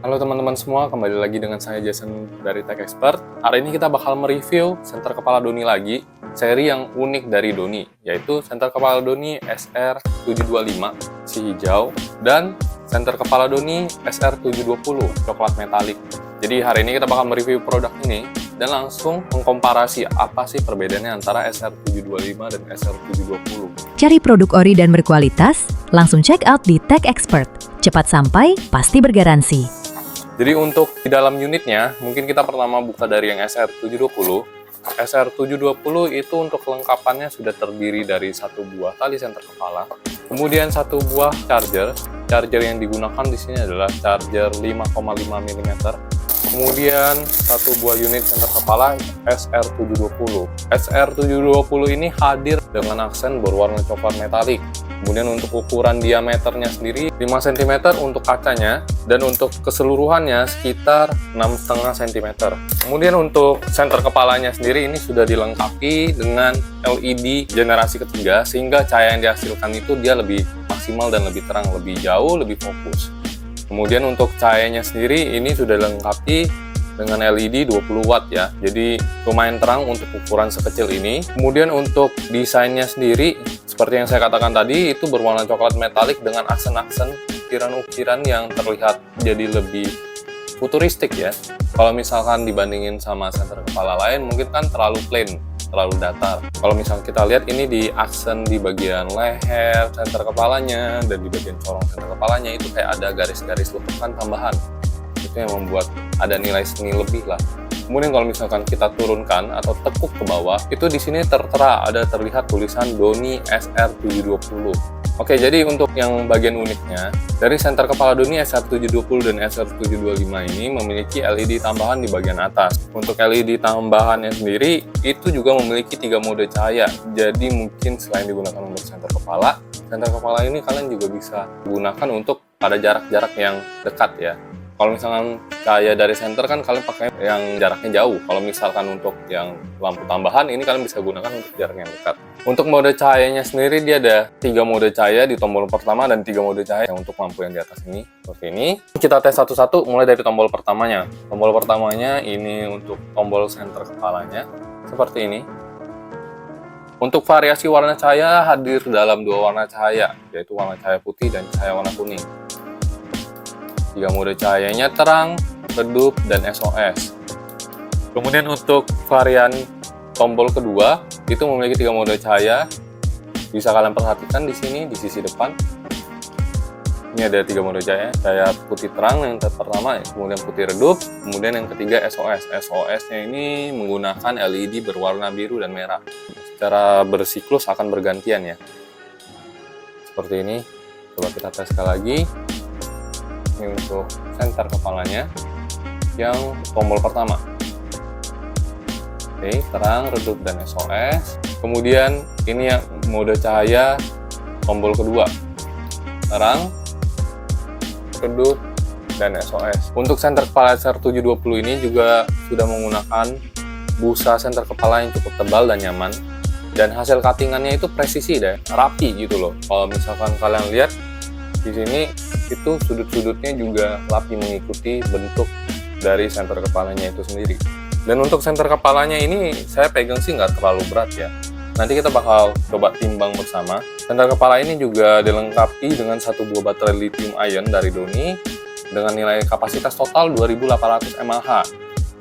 Halo teman-teman semua, kembali lagi dengan saya Jason dari Tech Expert. Hari ini kita bakal mereview senter kepala Doni lagi, seri yang unik dari Doni, yaitu senter kepala Doni SR725 si hijau dan senter kepala Doni SR720 coklat metalik. Jadi hari ini kita bakal mereview produk ini dan langsung mengkomparasi apa sih perbedaannya antara SR725 dan SR720. Cari produk ori dan berkualitas, langsung check out di Tech Expert. Cepat sampai, pasti bergaransi. Jadi untuk di dalam unitnya, mungkin kita pertama buka dari yang SR720. SR720 itu untuk kelengkapannya sudah terdiri dari satu buah tali senter kepala, kemudian satu buah charger. Charger yang digunakan di sini adalah charger 5,5 mm. Kemudian satu buah unit senter kepala SR720. SR720 ini hadir dengan aksen berwarna coklat metalik. Kemudian untuk ukuran diameternya sendiri 5 cm untuk kacanya, dan untuk keseluruhannya sekitar 6,5 cm. Kemudian untuk senter kepalanya sendiri ini sudah dilengkapi dengan LED generasi ketiga, sehingga cahaya yang dihasilkan itu dia lebih maksimal dan lebih terang, lebih jauh, lebih fokus. Kemudian untuk cahayanya sendiri ini sudah dilengkapi dengan LED 20 watt ya, jadi lumayan terang untuk ukuran sekecil ini. Kemudian untuk desainnya sendiri, seperti yang saya katakan tadi, itu berwarna coklat metalik dengan aksen-aksen ukiran-ukiran yang terlihat jadi lebih futuristik ya. Kalau misalkan dibandingin sama senter kepala lain, mungkin kan terlalu plain, terlalu datar. Kalau misalnya kita lihat ini di aksen di bagian leher senter kepalanya dan di bagian corong senter kepalanya itu kayak ada garis-garis lekukan tambahan. Itu yang membuat ada nilai seni lebih lah. Kemudian kalau misalkan kita turunkan atau tekuk ke bawah, itu di sini tertera ada terlihat tulisan Doni SR720. Oke, jadi untuk yang bagian uniknya, dari senter kepala Doni SR720 dan SR725 ini memiliki LED tambahan di bagian atas. Untuk LED tambahannya sendiri, itu juga memiliki 3 mode cahaya. Jadi mungkin selain digunakan untuk senter kepala ini kalian juga bisa gunakan untuk pada jarak-jarak yang dekat ya. Kalau misalkan cahaya dari senter kan kalian pakai yang jaraknya jauh. Kalau misalkan untuk yang lampu tambahan ini kalian bisa gunakan untuk jarak yang dekat. Untuk mode cahayanya sendiri dia ada 3 mode cahaya di tombol pertama dan 3 mode cahaya untuk lampu yang di atas ini. Seperti ini. Kita tes satu-satu mulai dari tombol pertamanya. Tombol pertamanya ini untuk tombol senter kepalanya. Seperti ini. Untuk variasi warna cahaya hadir dalam 2 warna cahaya, yaitu warna cahaya putih dan cahaya warna kuning. 3 mode cahayanya terang, redup, dan SOS. Kemudian untuk varian tombol kedua itu memiliki 3 mode cahaya. Bisa kalian perhatikan di sini di sisi depan. Ini ada 3 mode cahaya, cahaya putih terang yang pertama, kemudian putih redup, kemudian yang ketiga SOS. SOS-nya ini menggunakan LED berwarna biru dan merah. Secara bersiklus akan bergantian ya. Seperti ini. Coba kita tes sekali lagi. Ini untuk senter kepalanya yang tombol pertama. Oke, terang, redup, dan SOS. Kemudian ini yang mode cahaya tombol kedua, terang, redup, dan SOS. Untuk senter kepala SR720 ini juga sudah menggunakan busa senter kepala yang cukup tebal dan nyaman, dan hasil cuttingannya itu presisi deh, rapi gitu loh. Kalau misalkan kalian lihat di sini itu sudut-sudutnya juga rapi mengikuti bentuk dari senter kepalanya itu sendiri. Dan untuk senter kepalanya ini saya pegang sih nggak terlalu berat ya. Nanti kita bakal coba timbang bersama. Senter kepala ini juga dilengkapi dengan satu buah baterai lithium ion dari Doni dengan nilai kapasitas total 2800 mAh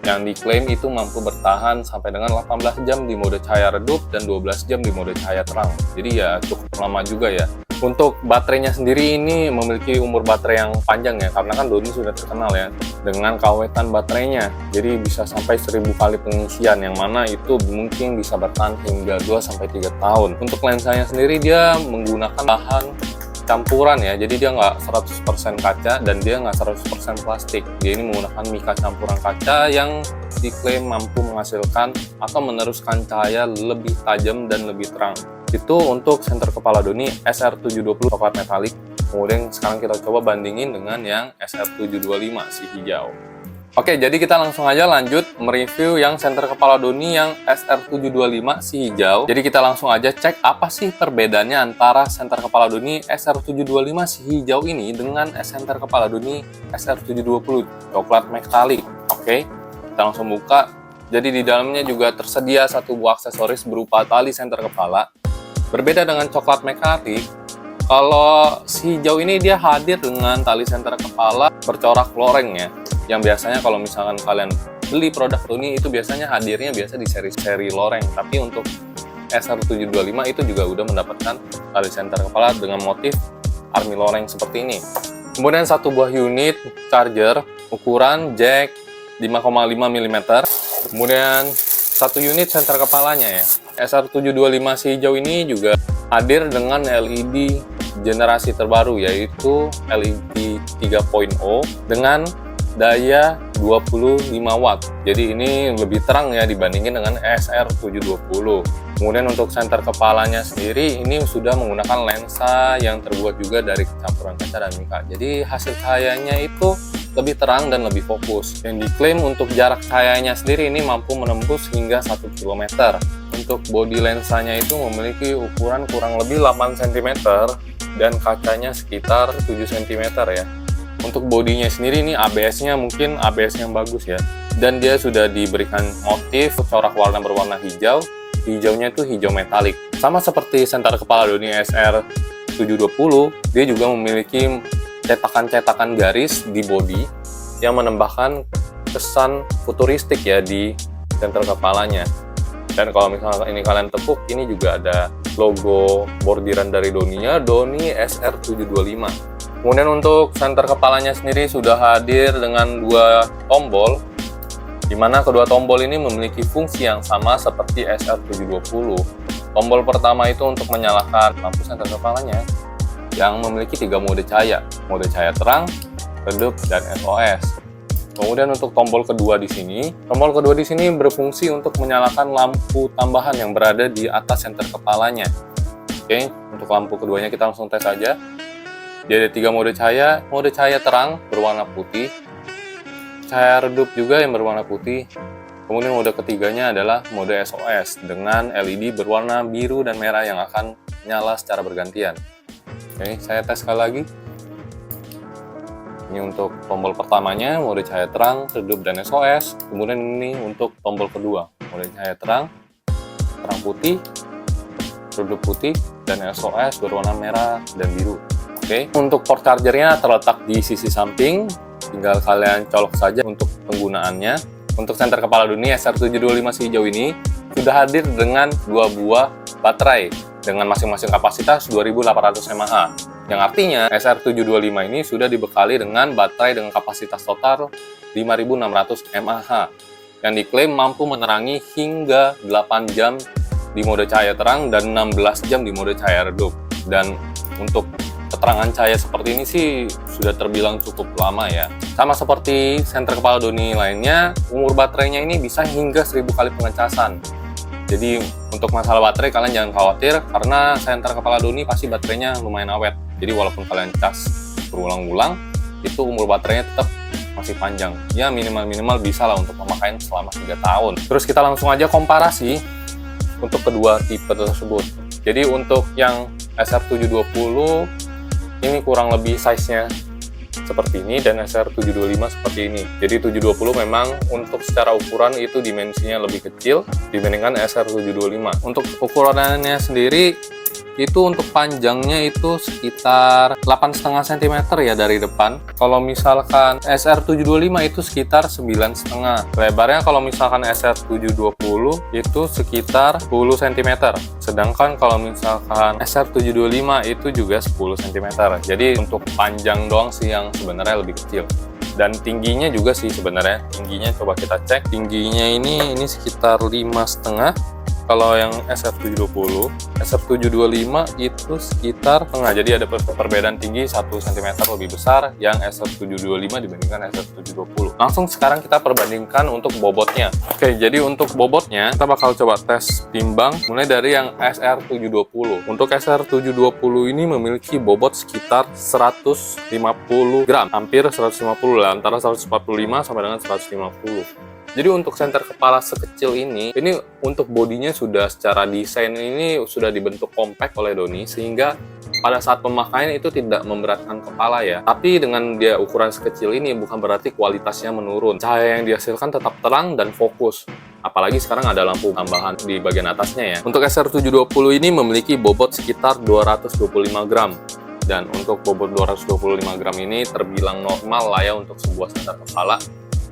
yang diklaim itu mampu bertahan sampai dengan 18 jam di mode cahaya redup dan 12 jam di mode cahaya terang. Jadi ya cukup lama juga ya. Untuk baterainya sendiri ini memiliki umur baterai yang panjang ya, karena kan Doni sudah terkenal ya dengan kawetan baterainya. Jadi bisa sampai 1000 kali pengisian, yang mana itu mungkin bisa bertahan hingga 2-3 tahun. Untuk lensanya sendiri dia menggunakan bahan campuran ya, jadi dia nggak 100% kaca dan dia nggak 100% plastik. Dia ini menggunakan mika campuran kaca yang diklaim mampu menghasilkan atau meneruskan cahaya lebih tajam dan lebih terang. Itu untuk senter kepala Doni SR720 coklat metalik. Kemudian sekarang kita coba bandingin dengan yang SR725 si hijau. Oke, jadi kita langsung aja lanjut mereview yang senter kepala doni yang SR725 si hijau. Jadi kita langsung aja cek apa sih perbedaannya antara senter kepala doni SR725 si hijau ini dengan senter kepala doni SR720 coklat metalik. Oke, kita langsung buka. Jadi di dalamnya juga tersedia satu buah aksesoris berupa tali senter kepala. Berbeda dengan coklat metalik, kalau si hijau ini dia hadir dengan tali senter kepala bercorak loreng ya. Yang biasanya kalau misalkan kalian beli produk Doni itu biasanya hadirnya biasa di seri-seri loreng. Tapi untuk SR725 itu juga udah mendapatkan tali senter kepala dengan motif army loreng seperti ini. Kemudian satu buah unit charger ukuran jack 5,5 mm. Kemudian satu unit senter kepalanya ya. SR725 si hijau ini juga hadir dengan LED generasi terbaru yaitu LED 3.0 dengan daya 25 watt. Jadi ini lebih terang ya dibandingin dengan SR720. Kemudian untuk senter kepalanya sendiri ini sudah menggunakan lensa yang terbuat juga dari campuran kaca dan mika. Jadi hasil cahayanya itu lebih terang dan lebih fokus. Yang diklaim untuk jarak cahayanya sendiri ini mampu menembus hingga 1 km. Untuk bodi lensanya itu memiliki ukuran kurang lebih 8 cm dan kacanya sekitar 7 cm ya. Untuk bodinya sendiri ini ABS-nya mungkin ABS yang bagus ya. Dan dia sudah diberikan motif corak warna berwarna hijau. Hijaunya itu hijau metalik. Sama seperti senter kepala Doni SR720, dia juga memiliki cetakan-cetakan garis di bodi yang menambahkan kesan futuristik ya di senter kepalanya. Dan kalau misalnya ini kalian tepuk, ini juga ada logo bordiran dari Doninya, Doni SR725. Kemudian untuk senter kepalanya sendiri sudah hadir dengan dua tombol, di mana kedua tombol ini memiliki fungsi yang sama seperti SR720. Tombol pertama itu untuk menyalakan lampu senter kepalanya yang memiliki 3 mode cahaya terang, redup, dan SOS. Kemudian untuk tombol kedua di sini berfungsi untuk menyalakan lampu tambahan yang berada di atas senter kepalanya. Oke, untuk lampu keduanya kita langsung tes saja. Dia ada 3 mode cahaya terang berwarna putih, cahaya redup juga yang berwarna putih. Kemudian mode ketiganya adalah mode SOS dengan LED berwarna biru dan merah yang akan nyala secara bergantian. Oke, saya tes sekali lagi. Ini untuk tombol pertamanya, mode cahaya terang, redup, dan SOS. Kemudian ini untuk tombol kedua, mode cahaya terang putih, redup putih, dan SOS berwarna merah dan biru. Oke, untuk port chargernya terletak di sisi samping, tinggal kalian colok saja untuk penggunaannya. Untuk senter kepala Doni SR725 si hijau ini sudah hadir dengan 2 buah baterai dengan masing-masing kapasitas 2800 mAh. Yang artinya SR725 ini sudah dibekali dengan baterai dengan kapasitas total 5600 mAh yang diklaim mampu menerangi hingga 8 jam di mode cahaya terang dan 16 jam di mode cahaya redup. Dan untuk keterangan cahaya seperti ini sih sudah terbilang cukup lama ya. Sama seperti senter kepala Doni lainnya, umur baterainya ini bisa hingga 1000 kali pengecasan. Jadi untuk masalah baterai kalian jangan khawatir karena senter kepala Doni pasti baterainya lumayan awet. Jadi walaupun kalian cas berulang-ulang, itu umur baterainya tetap masih panjang. Ya minimal bisa lah untuk pemakaian selama 3 tahun. Terus kita langsung aja komparasi untuk kedua tipe tersebut. Jadi untuk yang SR720 ini kurang lebih size-nya seperti ini dan SR725 seperti ini. Jadi 720 memang untuk secara ukuran itu dimensinya lebih kecil dibandingkan SR725. Untuk ukurannya sendiri itu untuk panjangnya itu sekitar 8,5 cm ya dari depan. Kalau misalkan SR725 itu sekitar 9,5. Lebarnya kalau misalkan SR720 itu sekitar 10 cm. Sedangkan kalau misalkan SR725 itu juga 10 cm. Jadi untuk panjang doang sih yang sebenarnya lebih kecil. Dan tingginya juga sih sebenarnya. Tingginya coba kita cek. Tingginya ini sekitar 5,5. Kalau yang SR720, SR725 itu sekitar tengah. Jadi ada perbedaan tinggi 1 cm lebih besar yang SR725 dibandingkan SR720. Langsung sekarang kita perbandingkan untuk bobotnya. Oke, jadi untuk bobotnya kita bakal coba tes timbang mulai dari yang SR720. Untuk SR720 ini memiliki bobot sekitar 150 gram, hampir 150 lah, antara 145 sampai dengan 150. Jadi untuk senter kepala sekecil ini untuk bodinya sudah secara desain ini sudah dibentuk compact oleh Doni, sehingga pada saat pemakaian itu tidak memberatkan kepala ya. Tapi dengan dia ukuran sekecil ini bukan berarti kualitasnya menurun. Cahaya yang dihasilkan tetap terang dan fokus. Apalagi sekarang ada lampu tambahan di bagian atasnya ya. Untuk SR720 ini memiliki bobot sekitar 225 gram. Dan untuk bobot 225 gram ini terbilang normal lah ya untuk sebuah senter kepala.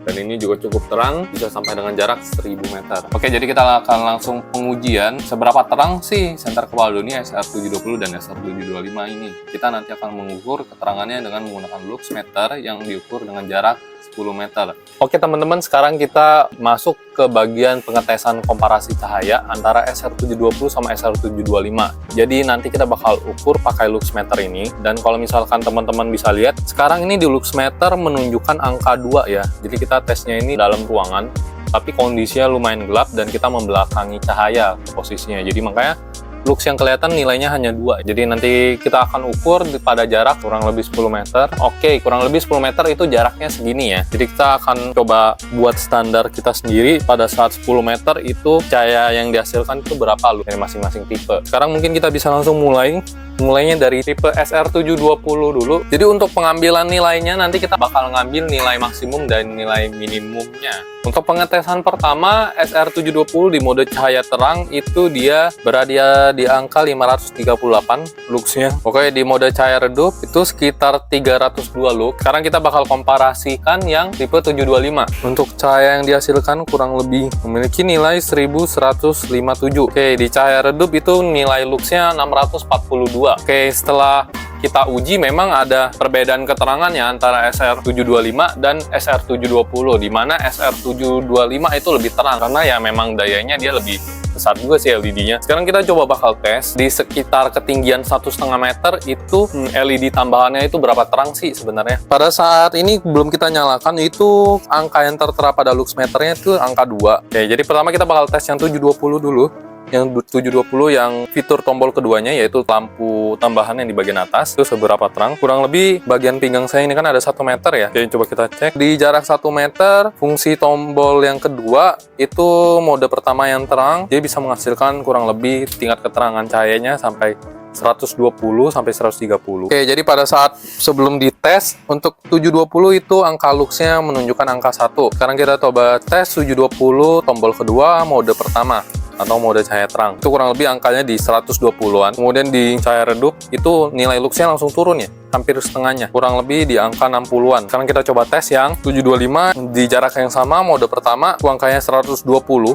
Dan ini juga cukup terang, bisa sampai dengan jarak 1000 meter. Oke, jadi kita akan langsung pengujian seberapa terang sih senter kepala Doni SR720 dan SR725 ini. Kita nanti akan mengukur keterangannya dengan menggunakan luxmeter yang diukur dengan jarak 10 meter. Oke teman-teman, sekarang kita masuk ke bagian pengetesan komparasi cahaya antara SR720 sama SR725. Jadi nanti kita bakal ukur pakai luxmeter ini, dan kalau misalkan teman-teman bisa lihat, sekarang ini di luxmeter menunjukkan angka 2 ya. Jadi kita tesnya ini dalam ruangan, tapi kondisinya lumayan gelap dan kita membelakangi cahaya posisinya. Jadi makanya lux yang kelihatan nilainya hanya 2. Jadi nanti kita akan ukur pada jarak kurang lebih 10 meter. Oke, kurang lebih 10 meter itu jaraknya segini ya. Jadi kita akan coba buat standar kita sendiri pada saat 10 meter itu cahaya yang dihasilkan itu berapa lux dari masing-masing tipe. Sekarang mungkin kita bisa langsung mulainya dari tipe SR720 dulu. Jadi untuk pengambilan nilainya nanti kita bakal ngambil nilai maksimum dan nilai minimumnya. Untuk pengetesan pertama, SR720 di mode cahaya terang itu dia berada di angka 538 luxnya. Oke, di mode cahaya redup itu sekitar 302 lux. Sekarang kita bakal komparasikan yang tipe 725. Untuk cahaya yang dihasilkan kurang lebih memiliki nilai 1157. Oke, di cahaya redup itu nilai luxnya 642. Oke, setelah kita uji memang ada perbedaan keterangannya antara SR725 dan SR720, di mana SR725 itu lebih terang karena ya memang dayanya dia lebih besar juga sih LED-nya. Sekarang kita coba bakal tes di sekitar ketinggian 1,5 meter itu LED tambahannya itu berapa terang sih sebenarnya. Pada saat ini belum kita nyalakan, itu angka yang tertera pada luxmeternya itu angka 2. Oke, jadi pertama kita bakal tes yang 720 dulu. Yang 720 yang fitur tombol keduanya yaitu lampu tambahan yang di bagian atas itu seberapa terang. Kurang lebih bagian pinggang saya ini kan ada 1 meter ya. Jadi coba kita cek di jarak 1 meter, fungsi tombol yang kedua itu mode pertama yang terang, dia bisa menghasilkan kurang lebih tingkat keterangan cahayanya sampai 120 sampai 130. Oke, jadi pada saat sebelum dites untuk 720 itu angka luxnya menunjukkan angka 1. Sekarang kita coba tes 720 tombol kedua mode pertama atau mode cahaya terang. Itu kurang lebih angkanya di 120-an. Kemudian di cahaya redup itu nilai luxnya langsung turun ya, hampir setengahnya, kurang lebih di angka 60-an. Sekarang kita coba tes yang 725 di jarak yang sama, mode pertama, itu angkanya 120.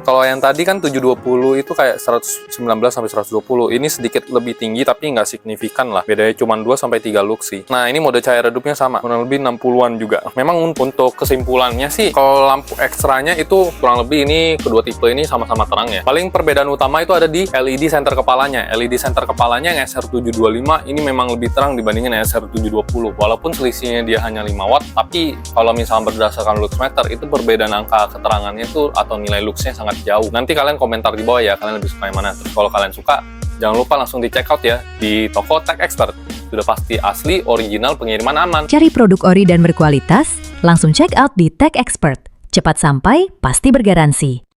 Kalau yang tadi kan 720 itu kayak 119 sampai 120. Ini sedikit lebih tinggi tapi nggak signifikan lah. Bedanya cuma 2 sampai 3 lux sih. Nah, ini mode cahaya redupnya sama, kurang lebih 60-an juga. Memang untuk kesimpulannya sih, kalau lampu ekstranya itu kurang lebih ini kedua tipe ini sama-sama terang ya. Paling perbedaan utama itu ada di LED center kepalanya. LED center kepalanya yang SR725 ini memang lebih terang dibandingin SR720. Walaupun selisihnya dia hanya 5 watt, tapi kalau misalnya berdasarkan luxmeter itu perbedaan angka keterangannya itu atau nilai luxnya sangat jauh. Nanti kalian komentar di bawah ya, kalian lebih suka yang mana. Terus kalau kalian suka, jangan lupa langsung di check out ya di toko Tech Expert. Sudah pasti asli, original, pengiriman aman. Cari produk ori dan berkualitas, langsung check out di Tech Expert. Cepat sampai, pasti bergaransi.